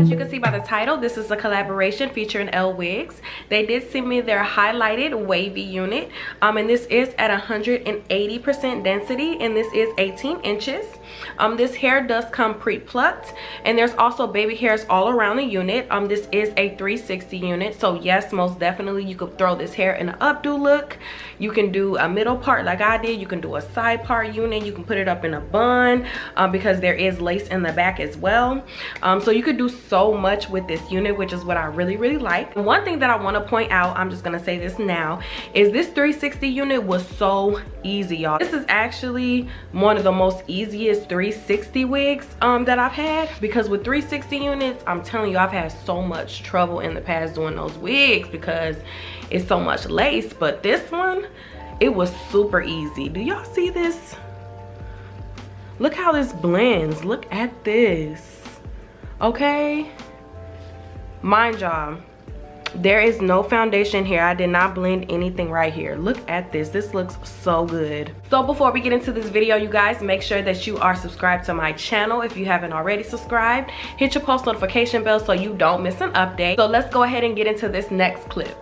As you can see by the title, this is a collaboration featuring LWigs. They did send me their highlighted wavy unit, and this is at 180% density, and this is 18 inches. This hair does come pre-plucked, and there's also baby hairs all around the unit. This is a 360 unit, so yes, most definitely you could throw this hair in an updo look. You can do a middle part like I did. You can do a side part unit. You can put it up in a bun because there is lace in the back as well. So you could do so much with this unit, which is what I really like. One thing that I want to point out, I'm just gonna say this now, is this 360 unit was so easy, y'all. This is actually one of the most easiest 360 wigs that I've had, because with 360 units, I'm telling you, I've had so much trouble in the past doing those wigs because it's so much lace. But this one, it was super easy. Do y'all see this? Look how this blends. Look at this. Okay, mind y'all, there is no foundation here. I did not blend anything right here. Look at this. This looks so good. So before we get into this video, you guys, make sure that you are subscribed to my channel if you haven't already subscribed. Hit your post notification bell so you don't miss an update. So let's go ahead and get into this next clip.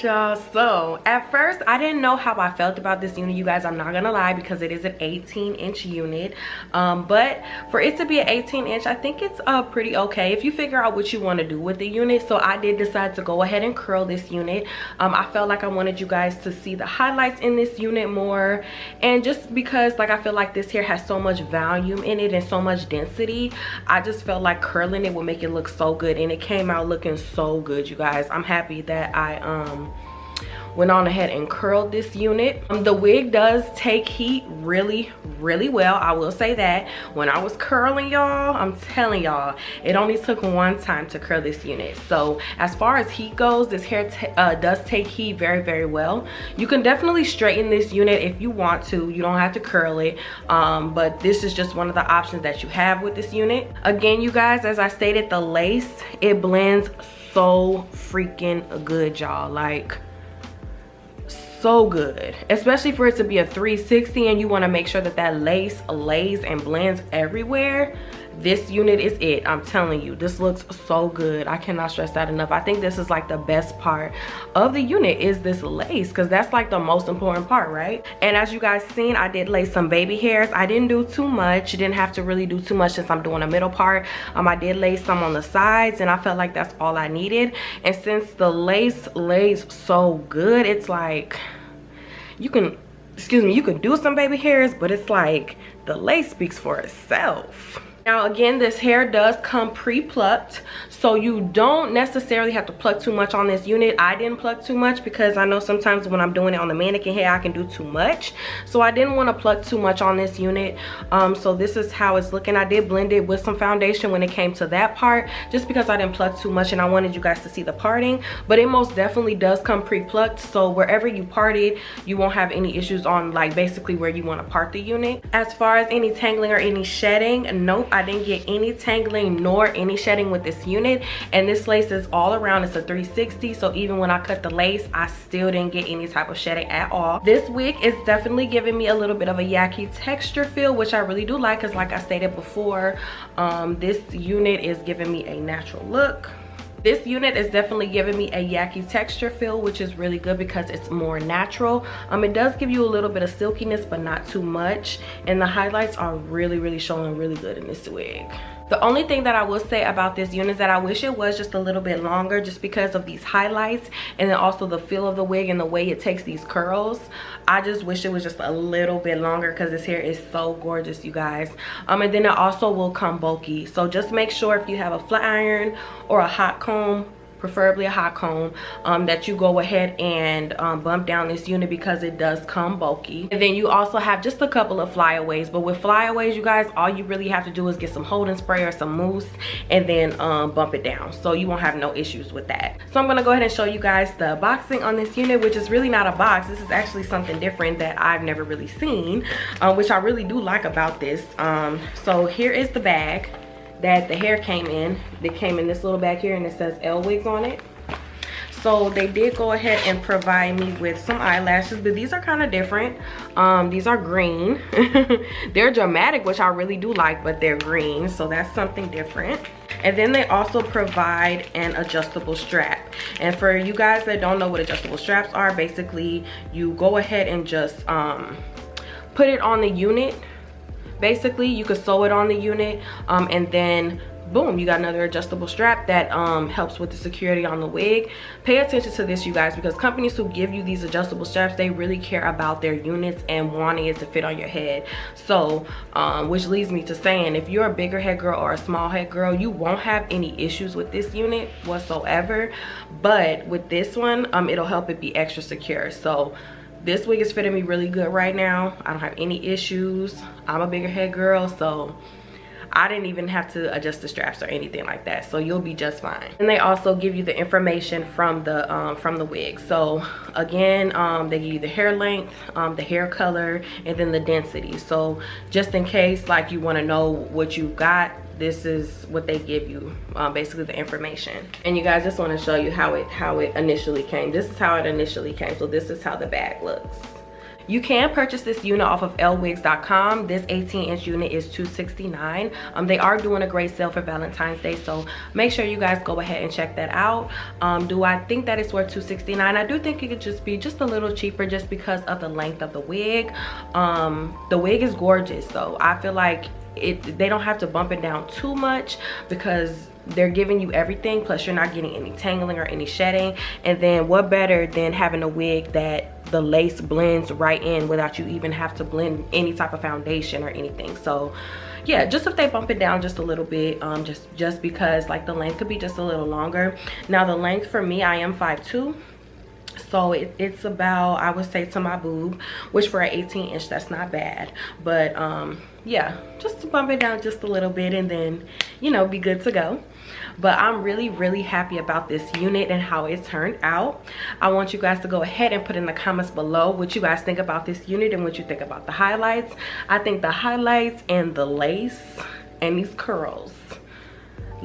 Y'all, so at first I didn't know how I felt about this unit, you guys. I'm not gonna lie, because it is an 18-inch unit, but for it to be an 18-inch, I think it's pretty okay if you figure out what you want to do with the unit. So I did decide to go ahead and curl this unit. I felt like I wanted you guys to see the highlights in this unit more, and just because like I feel like this hair has so much volume in it and so much density, I just felt like curling it would make it look so good, and it came out looking so good, you guys. I'm happy that I went on ahead and curled this unit. The wig does take heat really well, I will say that. When I was curling, y'all, I'm telling y'all, it only took one time to curl this unit. So as far as heat goes, this hair does take heat very well. You can definitely straighten this unit if you want to. You don't have to curl it, but this is just one of the options that you have with this unit. Again, you guys, as I stated, the lace, it blends so freaking good, y'all. Like, so good, especially for it to be a 360 and you want to make sure that that lace lays and blends everywhere. This unit is it. I'm telling you, this looks so good. I cannot stress that enough. I think this is like the best part of the unit is this lace, because that's like the most important part, right? And as you guys seen, I did lace some baby hairs. I didn't do too much. Didn't have to really do too much since I'm doing a middle part. I did lace some on the sides, and I felt like that's all I needed. And since the lace lays so good, it's like you can, excuse me, you can do some baby hairs, but it's like the lace speaks for itself. Now again, this hair does come pre-plucked, so you don't necessarily have to pluck too much on this unit. I didn't pluck too much because I know sometimes when I'm doing it on the mannequin hair, I can do too much. So I didn't want to pluck too much on this unit. So this is how it's looking. I did blend it with some foundation when it came to that part, just because I didn't pluck too much and I wanted you guys to see the parting. But it most definitely does come pre-plucked, so wherever you part it, you won't have any issues on like basically where you want to part the unit. As far as any tangling or any shedding, nope, I didn't get any tangling nor any shedding with this unit. And this lace is all around, it's a 360, so even when I cut the lace, I still didn't get any type of shedding at all. This wig is definitely giving me a little bit of a yucky texture feel, which I really do like, because like I stated before, this unit is giving me a natural look. This unit is definitely giving me a yucky texture feel, which is really good because it's more natural. It does give you a little bit of silkiness, but not too much. And the highlights are really showing really good in this wig. The only thing that I will say about this unit is that I wish it was just a little bit longer, just because of these highlights and then also the feel of the wig and the way it takes these curls. I just wish it was just a little bit longer because this hair is so gorgeous, you guys. And then it also will come bulky. So just make sure if you have a flat iron or a hot comb, preferably a hot comb, that you go ahead and bump down this unit, because it does come bulky. And then you also have just a couple of flyaways, but with flyaways, you guys, all you really have to do is get some holding spray or some mousse and then bump it down, so you won't have no issues with that. So I'm gonna go ahead and show you guys the boxing on this unit, which is really not a box. This is actually something different that I've never really seen, which I really do like about this. So here is the bag that the hair came in. They came in this little bag here, and it says LWigs on it. So they did go ahead and provide me with some eyelashes, but these are kind of different. These are green. They're dramatic, which I really do like, but they're green, so that's something different. And then they also provide an adjustable strap. And for you guys that don't know what adjustable straps are, basically you go ahead and just put it on the unit. Basically, you could sew it on the unit, and then boom, you got another adjustable strap that helps with the security on the wig. Pay attention to this, you guys, because companies who give you these adjustable straps, they really care about their units and wanting it to fit on your head. So which leads me to saying, if you're a bigger head girl or a small head girl, you won't have any issues with this unit whatsoever. But with this one, it'll help it be extra secure. So this wig is fitting me really good right now. I don't have any issues. I'm a bigger head girl, so I didn't even have to adjust the straps or anything like that, so you'll be just fine. And they also give you the information from the wig. So again, they give you the hair length, the hair color, and then the density. So just in case like you want to know what you got, this is what they give you, basically the information. And you guys, just want to show you how it initially came. This is how it initially came. So this is how the bag looks. You can purchase this unit off of LWigs.com. This 18-inch unit is $269. They are doing a great sale for Valentine's Day, so make sure you guys go ahead and check that out. Do I think that it's worth $269? I do think it could just be just a little cheaper, just because of the length of the wig. The wig is gorgeous, though. I feel like they don't have to bump it down too much, because they're giving you everything, plus you're not getting any tangling or any shedding. And then what better than having a wig that the lace blends right in without you even have to blend any type of foundation or anything. So yeah, just if they bump it down just a little bit, just because like the length could be just a little longer. Now the length for me, I am 5'2", so it's about, I would say, to my boob, which for an 18-inch, that's not bad. But yeah, just to bump it down just a little bit, and then, you know, be good to go. But I'm really happy about this unit and how it turned out. I want you guys to go ahead and put in the comments below what you guys think about this unit and what you think about the highlights. I think the highlights and the lace and these curls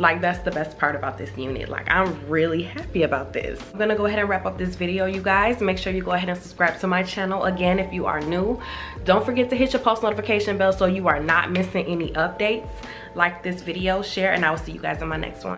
Like, that's the best part about this unit. Like, I'm really happy about this. I'm gonna go ahead and wrap up this video, you guys. Make sure you go ahead and subscribe to my channel. Again, if you are new, don't forget to hit your post notification bell so you are not missing any updates. Like this video, share, and I will see you guys in my next one.